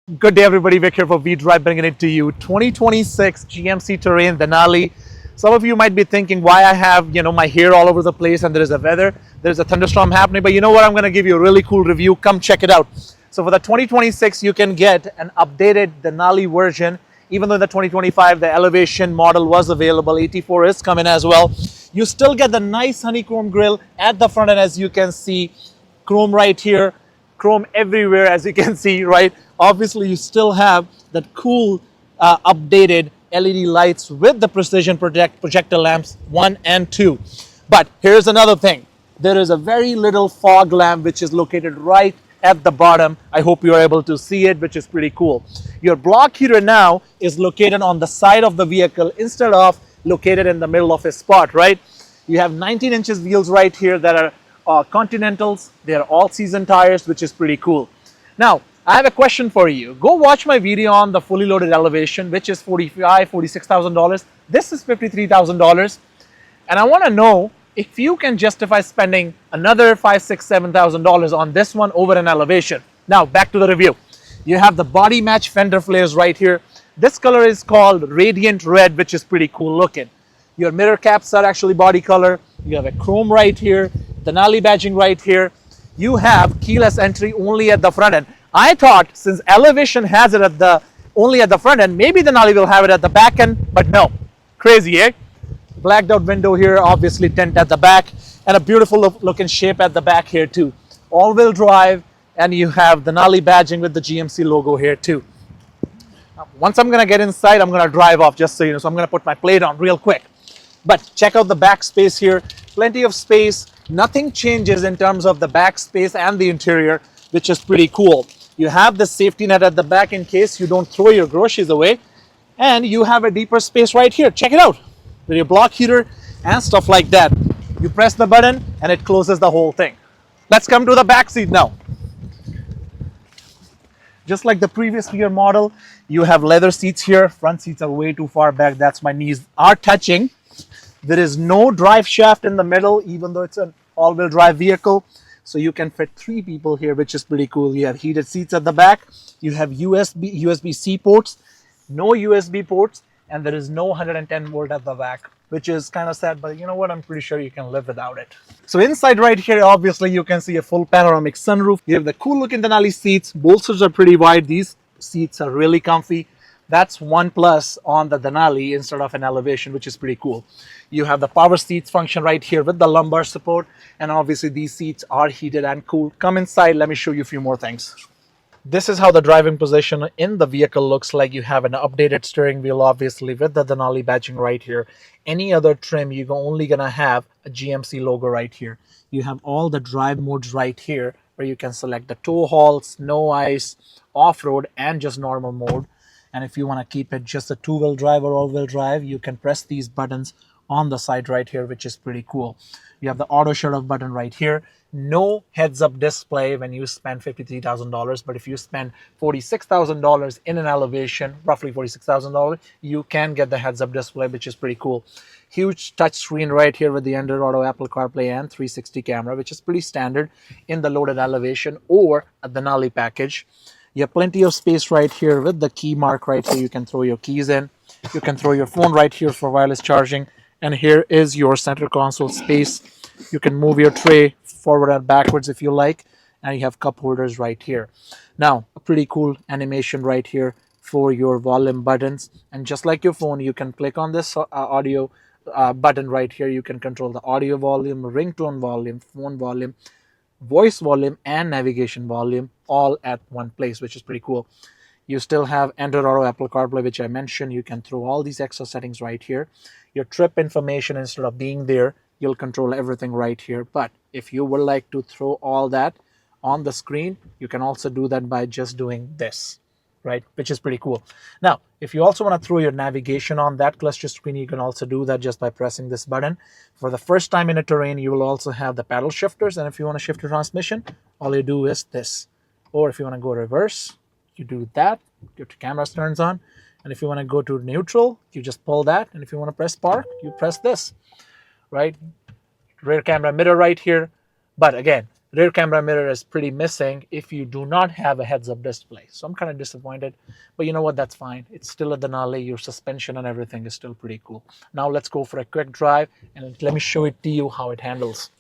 Good day, everybody. Vic here for POV Drive, bringing it to you. 2026 GMC Terrain Denali. Some of you might be thinking why I have, my hair all over the place and there is a weather. There's a thunderstorm happening, but you know what? I'm going to give you a really cool review. Come check it out. So for the 2026, you can get an updated Denali version. Even though in the 2025, the Elevation model was available, 84 is coming as well. You still get the nice honeycomb grille at the front end, as you can see. Chrome right here, chrome everywhere, as you can see, right? Obviously, you still have that cool updated LED lights with the precision projector lamps 1 and 2. But here's another thing. There is a very little fog lamp which is located right at the bottom. I hope you're able to see it, which is pretty cool. Your block heater now is located on the side of the vehicle instead of located in the middle of a spot, right? You have 19 inches wheels right here that are Continentals. They're all season tires, which is pretty cool. Now, I have a question for you. Go watch my video on the fully loaded Elevation, which is $46,000. This is $53,000. And I want to know if you can justify spending another $5,000, $6,000, $7,000 on this one over an Elevation. Now, back to the review. You have the body match fender flares right here. This color is called Radiant Red, which is pretty cool looking. Your mirror caps are actually body color. You have a chrome right here, Denali badging right here. You have keyless entry only at the front end. I thought since Elevation has it only at the front end, maybe Denali will have it at the back end, but no. Crazy, eh? Blacked out window here, obviously tint at the back, and a beautiful looking shape at the back here too. All-wheel drive, and you have Denali badging with the GMC logo here too. Now, once I'm gonna get inside, I'm gonna drive off, just so you know, so I'm gonna put my plate on real quick. But check out the back space here, plenty of space. Nothing changes in terms of the back space and the interior, which is pretty cool. You have the safety net at the back in case you don't throw your groceries away. And you have a deeper space right here. Check it out. With your block heater and stuff like that. You press the button and it closes the whole thing. Let's come to the back seat now. Just like the previous year model, you have leather seats here. Front seats are way too far back. That's my knees are touching. There is no drive shaft in the middle, even though it's an all-wheel drive vehicle. So you can fit 3 people here, which is pretty cool. You have heated seats at the back. You have USB-C ports, no USB ports, and there is no 110 volt at the back, which is kind of sad, but you know what? I'm pretty sure you can live without it. So inside right here, obviously you can see a full panoramic sunroof. You have the cool looking Denali seats. Bolsters are pretty wide. These seats are really comfy. That's one plus on the Denali instead of an Elevation, which is pretty cool. You have the power seats function right here with the lumbar support. And obviously these seats are heated and cooled. Come inside, let me show you a few more things. This is how the driving position in the vehicle looks like. You have an updated steering wheel, obviously, with the Denali badging right here. Any other trim, you're only going to have a GMC logo right here. You have all the drive modes right here, where you can select the tow haul, snow ice, off-road, and just normal mode. And if you want to keep it just a 2-wheel drive or all-wheel drive, you can press these buttons on the side right here, which is pretty cool. You have the auto shut off button right here. No heads-up display when you spend $53,000, but if you spend $46,000 in an Elevation, roughly $46,000, you can get the heads-up display, which is pretty cool. Huge touch screen right here with the Android Auto, Apple CarPlay, and 360 camera, which is pretty standard in the loaded Elevation or a Denali package. You have plenty of space right here with the key mark right here. You can throw your keys in. You can throw your phone right here for wireless charging. And here is your center console space. You can move your tray forward and backwards if you like. And you have cup holders right here. Now, a pretty cool animation right here for your volume buttons. And just like your phone, you can click on this audio button right here. You can control the audio volume, ringtone volume, phone volume, voice volume, and navigation volume all at one place, which is pretty cool. You still have Android Auto, Apple CarPlay, which I mentioned. You can throw all these extra settings right here. Your trip information, instead of being there, you'll control everything right here. But if you would like to throw all that on the screen, you can also do that by just doing this, right? Which is pretty cool. Now, if you also want to throw your navigation on that cluster screen, you can also do that just by pressing this button. For the first time in a Terrain, you will also have the paddle shifters. And if you want to shift your transmission, all you do is this. Or if you want to go reverse, you do that, your camera turns on. And if you want to go to neutral, you just pull that. And if you want to press park, you press this, right? Rear camera mirror right here. But again, Rear camera mirror is pretty missing if you do not have a heads-up display. So I'm kind of disappointed, but you know what? That's fine. It's still a Denali. Your suspension and everything is still pretty cool. Now let's go for a quick drive and let me show it to you how it handles.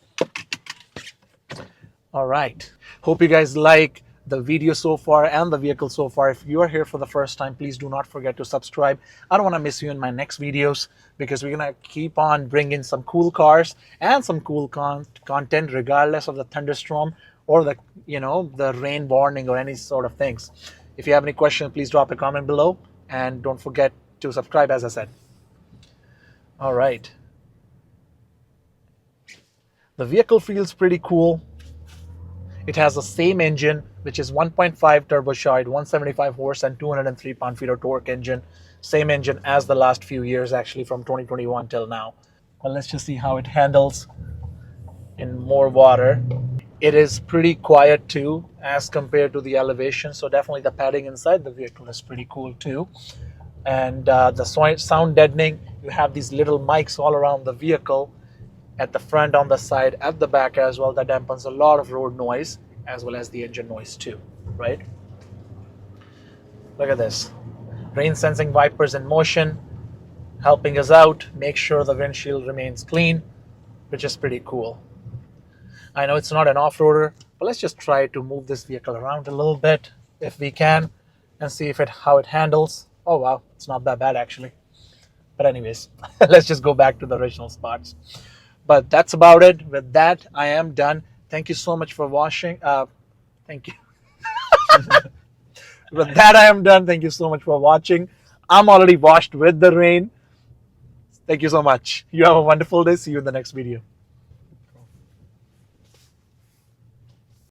All right. Hope you guys like the video so far and the vehicle so far. If you are here for the first time, please do not forget to subscribe. I don't want to miss you in my next videos because we're going to keep on bringing some cool cars and some cool content regardless of the thunderstorm or the, the rain warning or any sort of things. If you have any questions, please drop a comment below and don't forget to subscribe, as I said. All right. The vehicle feels pretty cool. It has the same engine, which is 1.5 turbocharged, 175 horse and 203 pound-feet of torque engine. Same engine as the last few years, actually, from 2021 till now. Well, let's just see how it handles in more water. It is pretty quiet too, as compared to the elevation. So definitely the padding inside the vehicle is pretty cool too. And the sound deadening, you have these little mics all around the vehicle, at the front, on the side, at the back as well. That dampens a lot of road noise as well as the engine noise too, right? Look at this. Rain sensing wipers in motion, helping us out, make sure the windshield remains clean, which is pretty cool. I know it's not an off-roader, but let's just try to move this vehicle around a little bit if we can and see how it handles. Oh wow, it's not that bad actually. But anyways, let's just go back to the original spots. But that's about it. With that, I am done. Thank you so much for watching. Thank you. With that, I am done. Thank you so much for watching. I'm already washed with the rain. Thank you so much. You have a wonderful day. See you in the next video.